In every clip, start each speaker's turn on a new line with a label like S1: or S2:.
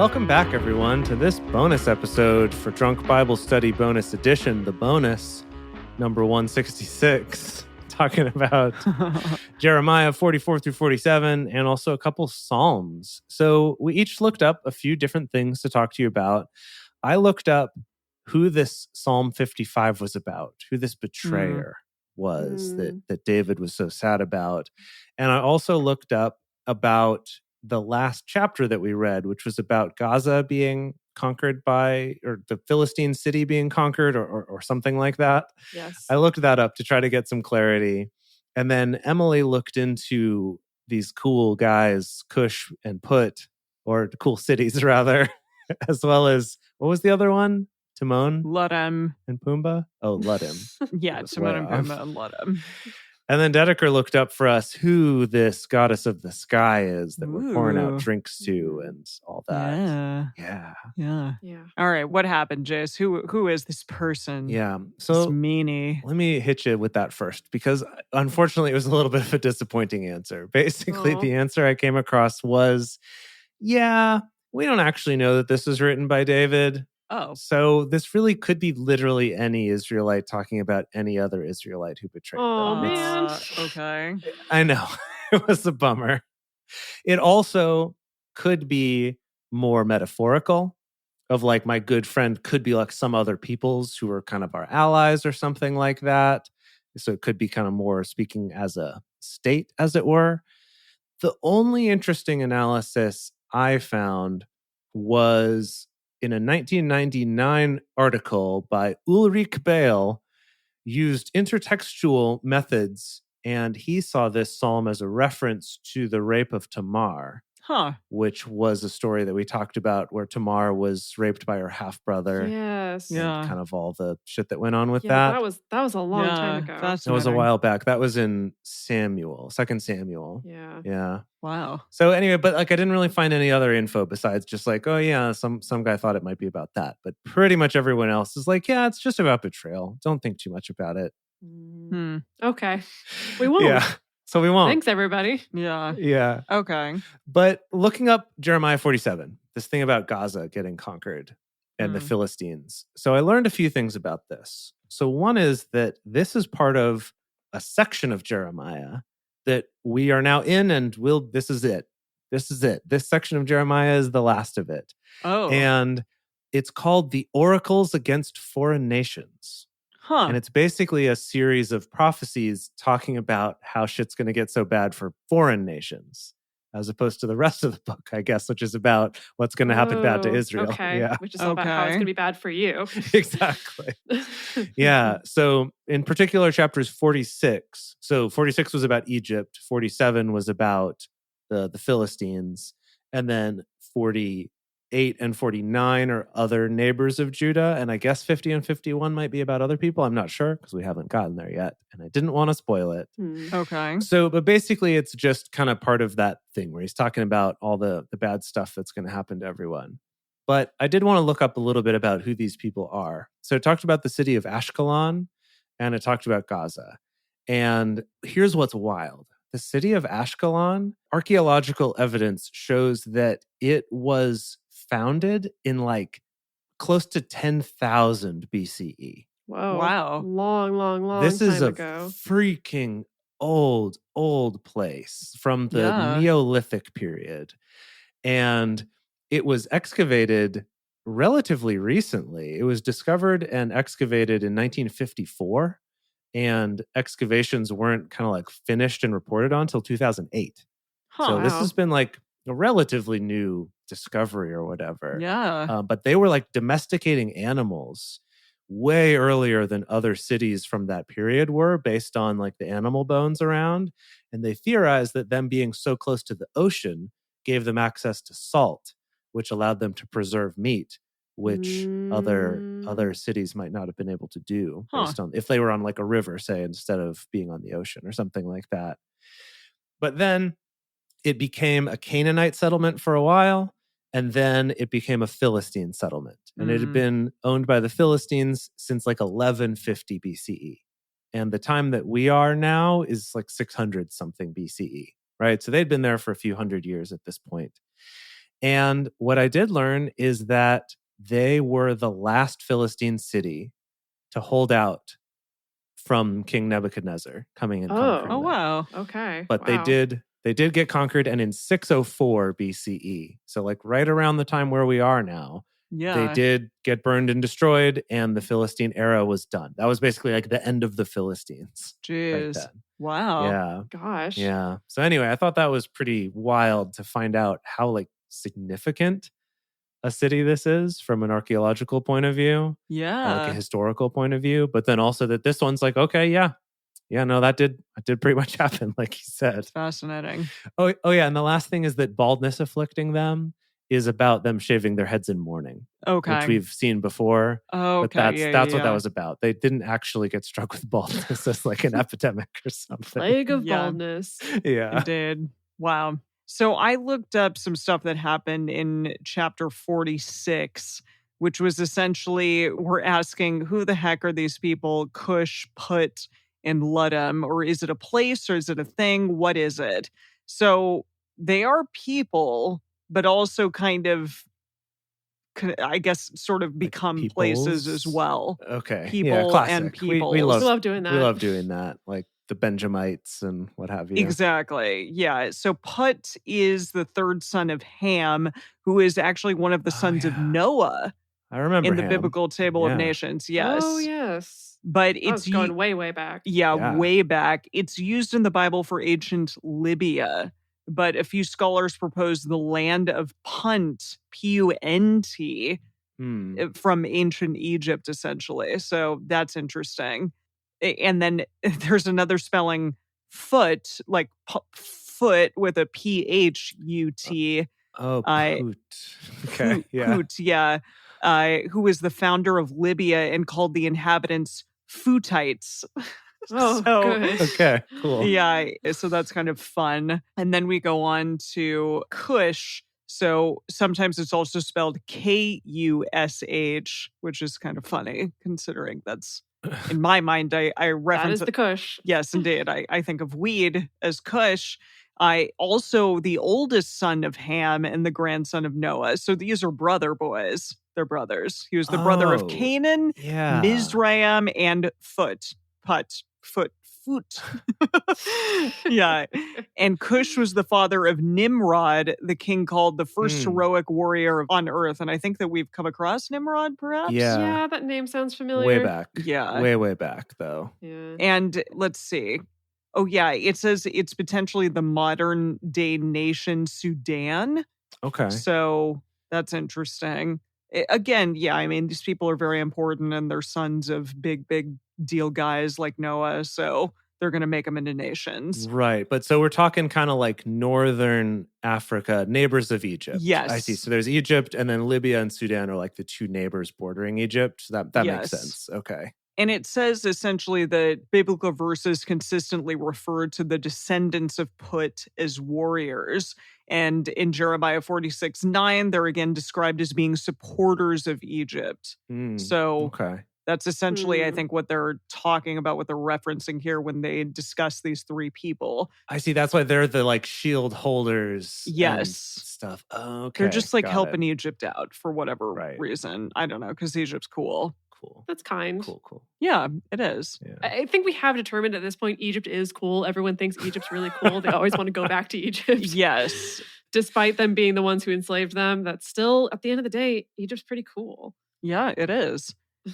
S1: Welcome back, everyone, to this bonus episode for Drunk Bible Study Bonus Edition, the bonus number 166, talking about Jeremiah 44 through 47 and also a couple Psalms. So we each looked up a few different things to talk to you about. I looked up who this Psalm 55 was about, who this betrayer was that David was so sad about. And I also looked up about the last chapter that we read, which was about Gaza being conquered by, or the Philistine city being conquered, or something like that.
S2: Yes.
S1: I looked that up to try to get some clarity. And then Emily looked into these cool guys, Cush and Put, or cool cities rather, as well as, what was the other one? Timon
S3: Ludum.
S1: and Pumbaa? Oh, Ludum.
S3: Yeah, Timon and Pumbaa and Ludum.
S1: And then Dedeker looked up for us who this goddess of the sky is that we're pouring out drinks to and all that.
S3: Yeah. All right, what happened, Jace? Who is this person?
S1: Yeah.
S3: This
S1: So
S3: meanie.
S1: let me hit you with that first, because unfortunately it was a little bit of a disappointing answer. Basically, the answer I came across was, we don't actually know that this was written by David.
S3: Oh.
S1: So this really could be literally any Israelite talking about any other Israelite who betrayed them.
S2: Oh, man.
S3: Okay.
S1: I know. It was a bummer. It also could be more metaphorical, of like, my good friend could be like some other peoples who are kind of our allies or something like that. So it could be kind of more speaking as a state, as it were. The only interesting analysis I found was in a 1999 article by Ulrich Bale, used intertextual methods, and he saw this psalm as a reference to the rape of Tamar, which was a story that we talked about where Tamar was raped by her half-brother.
S2: Yes.
S1: And kind of all the shit that went on with
S2: that
S1: that.
S2: was a long time ago.
S1: That was a while back. That was in Samuel, 2 Samuel. Yeah.
S3: Wow.
S1: So anyway, but like, I didn't really find any other info besides just like, some guy thought it might be about that. But pretty much everyone else is like, it's just about betrayal. Don't think too much about it.
S2: Okay. We won't.
S1: Yeah. So we won't.
S2: Thanks, everybody.
S3: Yeah.
S1: Yeah.
S3: Okay.
S1: But looking up Jeremiah 47, this thing about Gaza getting conquered and the Philistines. So I learned a few things about this. So one is that this is part of a section of Jeremiah that we are now in, and this is it. This is it. This section of Jeremiah is the last of it.
S3: Oh.
S1: And it's called The Oracles Against Foreign Nations. And it's basically a series of prophecies talking about how shit's going to get so bad for foreign nations, as opposed to the rest of the book, I guess, which is about what's going to happen bad to Israel.
S2: Okay.
S1: Yeah.
S2: Which is all about how it's going to be bad for you.
S1: Exactly. Yeah. So in particular, chapters 46. So 46 was about Egypt. 47 was about the Philistines. And then 48 and 49 are other neighbors of Judah. And I guess 50 and 51 might be about other people. I'm not sure because we haven't gotten there yet. And I didn't want to spoil it.
S3: Okay.
S1: So, but basically it's just kind of part of that thing where he's talking about all the bad stuff that's going to happen to everyone. But I did want to look up a little bit about who these people are. So it talked about the city of Ashkelon and it talked about Gaza. And here's what's wild. The city of Ashkelon, archaeological evidence shows that it was founded in like close to 10,000 BCE.
S2: Whoa.
S3: Wow.
S2: Long
S1: this
S2: time
S1: is a
S2: ago.
S1: freaking old place from the Neolithic period. And it was excavated relatively recently. It was discovered and excavated in 1954. And excavations weren't kind of like finished and reported on until 2008. So this has been like a relatively new discovery or whatever.
S3: Yeah.
S1: But they were like domesticating animals way earlier than other cities from that period were, based on like the animal bones around. And they theorized that them being so close to the ocean gave them access to salt, which allowed them to preserve meat, which other cities might not have been able to do based on if they were on like a river, say, instead of being on the ocean or something like that. But then it became a Canaanite settlement for a while, and then it became a Philistine settlement. And it had been owned by the Philistines since like 1150 BCE. And the time that we are now is like 600 something BCE, right? So they'd been there for a few hundred years at this point. And what I did learn is that they were the last Philistine city to hold out from King Nebuchadnezzar coming and conquering
S3: Oh,
S1: them.
S3: wow.
S2: Okay.
S1: But
S2: wow.
S1: they did get conquered, and in 604 BCE, so like right around the time where we are now, they did get burned and destroyed, and the Philistine era was done. That was basically like the end of the Philistines.
S3: Jeez.
S1: Right then.
S3: Wow.
S1: Yeah.
S2: Gosh.
S1: Yeah. So anyway, I thought that was pretty wild to find out how like significant a city this is from an archaeological point of view, like a historical point of view, but then also that this one's like, okay, yeah, no, that did pretty much happen, like you said.
S3: That's fascinating.
S1: Oh yeah, and the last thing is that baldness afflicting them is about them shaving their heads in mourning.
S3: Okay.
S1: Which we've seen before.
S3: Okay.
S1: But that's what that was about. They didn't actually get struck with baldness as like an epidemic or something.
S2: Plague of baldness.
S1: Yeah.
S3: Indeed. Wow. So I looked up some stuff that happened in chapter 46, which was essentially, we're asking who the heck are these people, Cush, Put, and Ludum, or is it a place or is it a thing? What is it? So they are people, but also kind of, I guess, sort of become
S1: like
S3: places as well.
S1: Okay.
S3: People
S1: classic.
S3: and people.
S1: We
S2: love doing that.
S1: We love doing that. Like the Benjamites and what have you.
S3: Exactly. Yeah. So Put is the third son of Ham, who is actually one of the sons of Noah.
S1: I remember
S3: in the
S1: Ham.
S3: biblical table of nations. Yes.
S2: Oh, yes.
S3: But
S2: it's going way, way back.
S3: Yeah, way back. It's used in the Bible for ancient Libya. But a few scholars propose the land of Punt, P-U-N-T, from ancient Egypt, essentially. So that's interesting. And then there's another spelling, foot, like foot with a P-H-U-T.
S1: Poot. Okay.
S3: Poot, yeah. Who is the founder of Libya and called the inhabitants Futites.
S2: Oh, good.
S1: Okay, cool.
S3: Yeah, so that's kind of fun. And then we go on to Cush. So sometimes it's also spelled Kush, which is kind of funny considering that's, in my mind, I reference...
S2: That is the Kush.
S3: Yes, indeed. I think of weed as Cush. Also the oldest son of Ham and the grandson of Noah. So these are brother boys. They're brothers. He was the brother of Canaan, Mizraim, and Foot. Yeah. And Cush was the father of Nimrod, the king called the first heroic warrior on earth. And I think that we've come across Nimrod, perhaps?
S2: Yeah, that name sounds familiar.
S1: Way back.
S3: Yeah.
S1: Way back, though.
S2: Yeah.
S3: And let's see. Oh, yeah. It says it's potentially the modern day nation Sudan.
S1: Okay.
S3: So that's interesting. Again, yeah, I mean, these people are very important and they're sons of big deal guys like Noah. So they're going to make them into nations.
S1: Right. But so we're talking kind of like northern Africa, neighbors of Egypt.
S3: Yes.
S1: I see. So there's Egypt, and then Libya and Sudan are like the two neighbors bordering Egypt. So that makes sense. Okay.
S3: And it says essentially that biblical verses consistently refer to the descendants of Put as warriors. And in Jeremiah 46:9, they're again described as being supporters of Egypt. So that's essentially, I think, what they're talking about, what they're referencing here when they discuss these three people.
S1: I see. That's why they're the like shield holders.
S3: Yes.
S1: Stuff. Okay.
S3: They're just like helping Egypt out for whatever reason. I don't know, because Egypt's cool.
S2: That's kind.
S1: Cool.
S3: Yeah, it is.
S1: Yeah.
S2: I think we have determined at this point Egypt is cool. Everyone thinks Egypt's really cool. They always want to go back to Egypt.
S3: Yes.
S2: Despite them being the ones who enslaved them, that's still, at the end of the day, Egypt's pretty cool.
S3: Yeah, it is.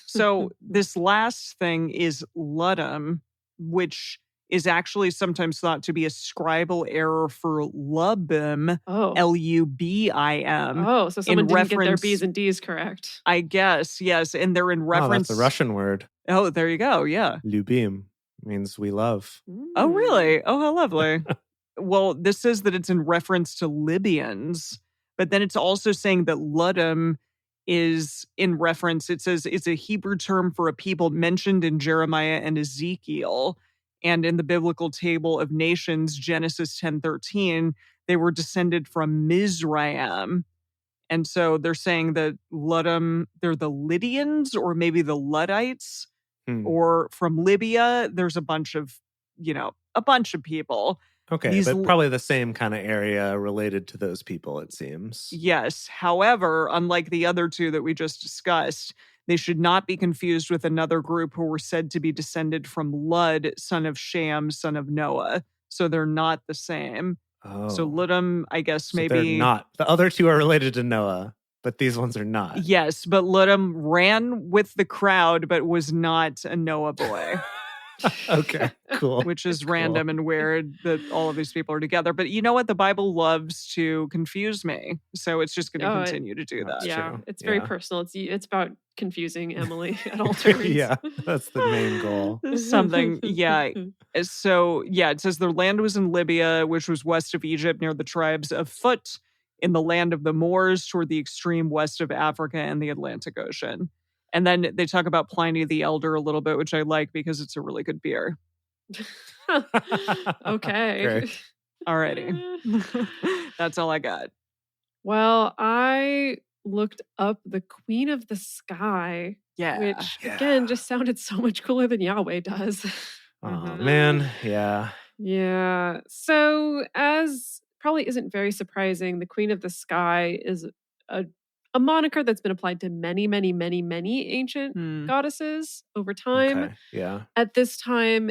S3: So this last thing is Ludum, which is actually sometimes thought to be a scribal error for Lubim, L-U-B-I-M.
S2: Oh, so someone didn't get their B's and D's correct.
S3: I guess, yes. And they're in reference...
S1: Oh, that's a Russian word.
S3: Oh, there you go, yeah.
S1: Lubim means we love.
S3: Oh, really? Oh, how lovely. Well, this says that it's in reference to Libyans, but then it's also saying that Ludum is in reference, it says it's a Hebrew term for a people mentioned in Jeremiah and Ezekiel. And in the biblical table of nations, Genesis 10:13, they were descended from Mizraim. And so they're saying that Ludum, they're the Lydians or maybe the Luddites, or from Libya. There's a bunch of people.
S1: Okay,
S3: These
S1: but probably the same kind of area related to those people, it seems.
S3: Yes. However, unlike the other two that we just discussed, they should not be confused with another group who were said to be descended from Lud, son of Sham, son of Noah. So they're not the same. So
S1: Oh.
S3: Ludum, I guess
S1: So they're
S3: maybe.
S1: not. The other two are related to Noah, but these ones are not.
S3: Yes, but Ludum ran with the crowd, but was not a Noah boy.
S1: Okay, cool.
S3: Which is
S1: Cool.
S3: random and weird that all of these people are together. But you know what? The Bible loves to confuse me. So it's just going to continue to do
S1: That's
S3: that.
S2: Yeah,
S1: true.
S2: it's very
S1: Yeah.
S2: personal. It's about confusing Emily at all turns.
S1: Yeah, that's the main goal.
S3: Something, yeah. So, yeah, it says their land was in Libya, which was west of Egypt, near the tribes of Phut, in the land of the Moors, toward the extreme west of Africa and the Atlantic Ocean. And then they talk about Pliny the Elder a little bit, which I like because it's a really good beer.
S2: Okay.
S1: Great.
S3: Alrighty. That's all I got.
S2: Well, I looked up the Queen of the Sky,
S3: Yeah.
S2: which
S1: Yeah.
S2: again just sounded so much cooler than Yahweh does.
S1: Oh
S3: Mhm.
S1: man, yeah.
S2: Yeah. So, as probably isn't very surprising, the Queen of the Sky is a moniker that's been applied to many, many, many, many ancient
S3: Hmm.
S2: goddesses over time.
S1: Okay, yeah.
S2: At this time,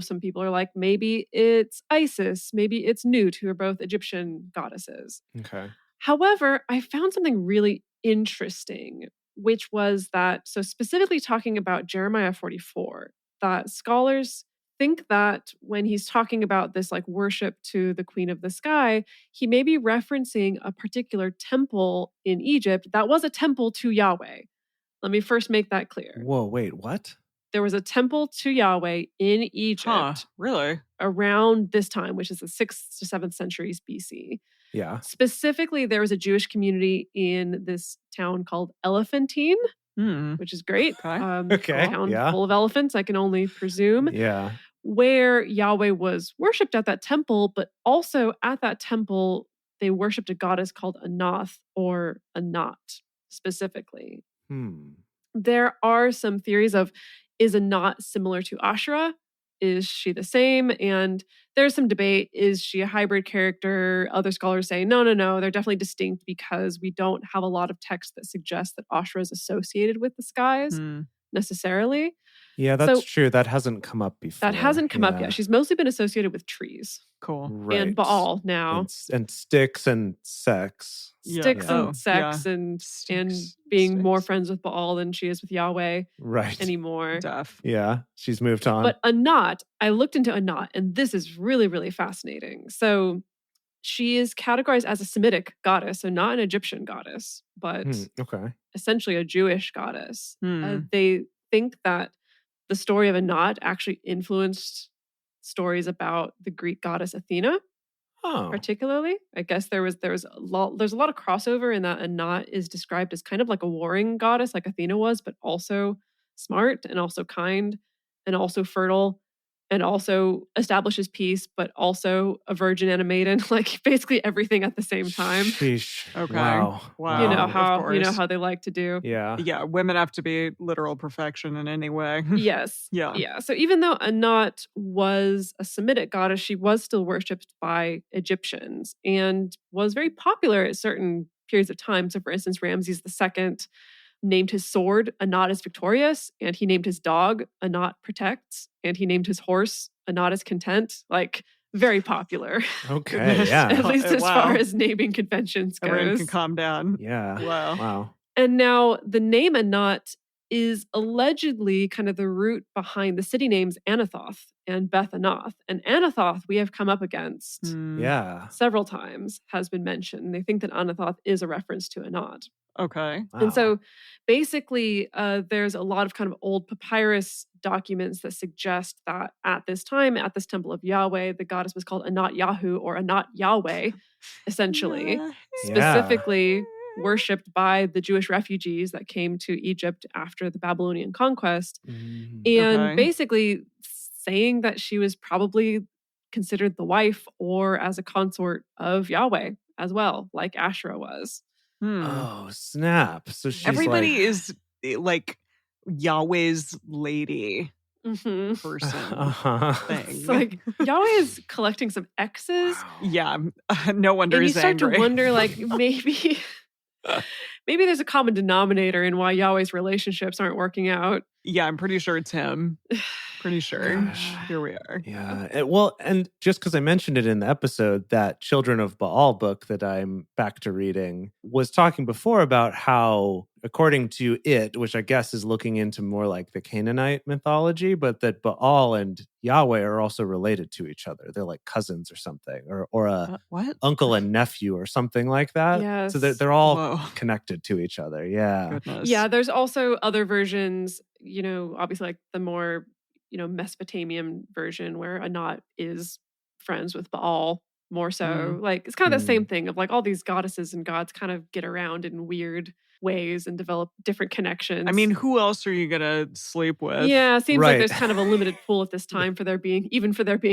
S2: some people are like, maybe it's Isis, maybe it's Nut, who are both Egyptian goddesses.
S1: Okay.
S2: However, I found something really interesting, which was that, so specifically talking about Jeremiah 44, that scholars think that when he's talking about this like worship to the Queen of the Sky, he may be referencing a particular temple in Egypt that was a temple to Yahweh. Let me first make that clear.
S1: Whoa, wait, what?
S2: There was a temple to Yahweh in Egypt
S3: Really?
S2: around this time, which is the 6th to 7th centuries BC.
S1: Yeah.
S2: Specifically, there was a Jewish community in this town called Elephantine,
S3: Hmm.
S2: which is great.
S3: Okay.
S1: Okay,
S2: A town
S1: yeah.
S2: full of elephants, I can only presume,
S1: Yeah.
S2: where Yahweh was worshipped at that temple, but also at that temple, they worshipped a goddess called Anath or Anat specifically. There are some theories of, is Anat similar to Asherah? Is she the same? And there's some debate. Is she a hybrid character? Other scholars say, no, they're definitely distinct because we don't have a lot of text that suggests that Asherah is associated with the skies necessarily.
S1: Yeah, that's
S2: So-
S1: true. That hasn't come up before.
S2: That hasn't come up
S1: Yeah.
S2: yet. She's mostly been associated with trees
S3: Cool.
S1: Right.
S2: and Baal now.
S1: And sticks and sex.
S2: Sticks
S1: Yeah.
S2: and sex and being more friends with Baal than she is with Yahweh
S1: Right.
S2: anymore.
S3: Duff.
S1: Yeah, she's moved on.
S2: But Anat, I looked into Anat, and this is really, really fascinating. So she is categorized as a Semitic goddess, so not an Egyptian goddess, but
S1: Okay.
S2: essentially a Jewish goddess.
S3: Hmm.
S2: They think that the story of Anat actually influenced stories about the Greek goddess Athena.
S1: Oh.
S2: Particularly, I guess there's a lot of crossover in that Anat is described as kind of like a warring goddess, like Athena was, but also smart and also kind and also fertile and also establishes peace, but also a virgin and a maiden, like basically everything at the same time.
S1: Sheesh.
S3: Okay.
S1: Wow.
S3: Wow.
S2: You know
S3: Of
S2: how they like to do.
S1: Yeah.
S3: Yeah, women have to be literal perfection in any way.
S2: Yes.
S3: Yeah.
S2: Yeah. So even though Anat was a Semitic goddess, she was still worshipped by Egyptians and was very popular at certain periods of time. So for instance, Ramses II named his sword Anat is victorious, and he named his dog Anat protects, and he named his horse Anat is content. Like very popular.
S1: Okay. Yeah.
S2: At least as
S3: Wow.
S2: far as naming conventions
S3: Everyone
S2: goes.
S3: can calm down.
S1: Yeah.
S3: Wow.
S1: Wow.
S2: And now the name Anat is allegedly kind of the root behind the city names Anathoth and Beth Anath. And Anathoth we have come up against
S1: Yeah.
S2: several times, has been mentioned. They think that Anathoth is a reference to Anat.
S3: Okay.
S1: Wow.
S2: And so basically, there's a lot of kind of old papyrus documents that suggest that at this time, at this temple of Yahweh, the goddess was called Anat Yahu or Anat Yahweh, essentially, specifically worshipped by the Jewish refugees that came to Egypt after the Babylonian conquest. And
S3: Okay.
S2: basically saying that she was probably considered the wife or as a consort of Yahweh as well, like Asherah was.
S1: Oh, snap. So she's
S3: Everybody
S1: like,
S3: is like Yahweh's lady. person thing.
S2: It's like Yahweh is collecting some X's.
S1: Wow.
S3: Yeah, no wonder
S2: And you
S3: he's
S2: start
S3: angry.
S2: to wonder, like, maybe there's a common denominator in why Yahweh's relationships aren't working out.
S3: Yeah, I'm pretty sure it's him. Pretty sure.
S1: Gosh.
S3: Here we are.
S1: Yeah. Well, and just because I mentioned it in the episode, that Children of Baal book that I'm back to reading was talking before about how, according to it, which I guess is looking into more like the Canaanite mythology, but that Baal and Yahweh are also related to each other. They're like cousins or something, or a
S3: what?
S1: uncle and nephew or something like that.
S2: Yes.
S1: So they're all connected to each other. Yeah.
S3: Goodness.
S2: Yeah, there's also other versions, obviously like the more, Mesopotamian version where Anat is friends with Baal more so. Like it's kind of the same thing of like all these goddesses and gods kind of get around in weird ways and develop different connections.
S3: I mean, who else are you gonna sleep with?
S2: Yeah, it seems like there's kind of a limited pool at this time for there being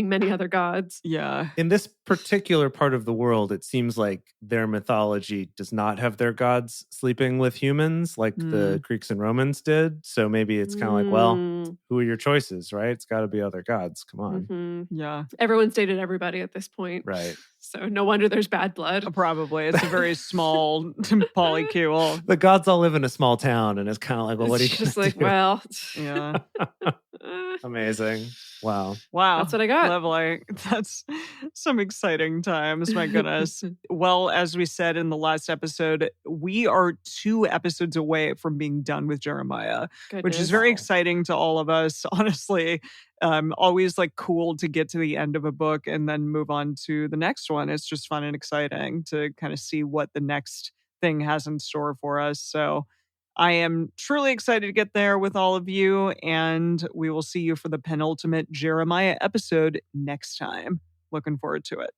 S2: many other gods.
S3: Yeah.
S1: In this particular part of the world, it seems like their mythology does not have their gods sleeping with humans like the Greeks and Romans did. So maybe it's kind of like, well, who are your choices, right? It's got to be other gods. Come on.
S3: Yeah.
S2: Everyone's dated everybody at this point.
S1: Right.
S2: So no wonder there's bad blood.
S3: Probably. It's a very small polycule.
S1: The gods all live in a small town, and it's kind of like, well, what are you
S2: just like,
S1: do?
S2: well.
S3: Yeah.
S1: Amazing. Wow.
S3: That's
S2: what I got.
S3: Lovely. That's some exciting times. My goodness. Well, as we said in the last episode, we are 2 episodes away from being done with Jeremiah, which is very exciting to all of us. Honestly, always like cool to get to the end of a book and then move on to the next one. It's just fun and exciting to kind of see what the next thing has in store for us. So I am truly excited to get there with all of you, and we will see you for the penultimate Jeremiah episode next time. Looking forward to it.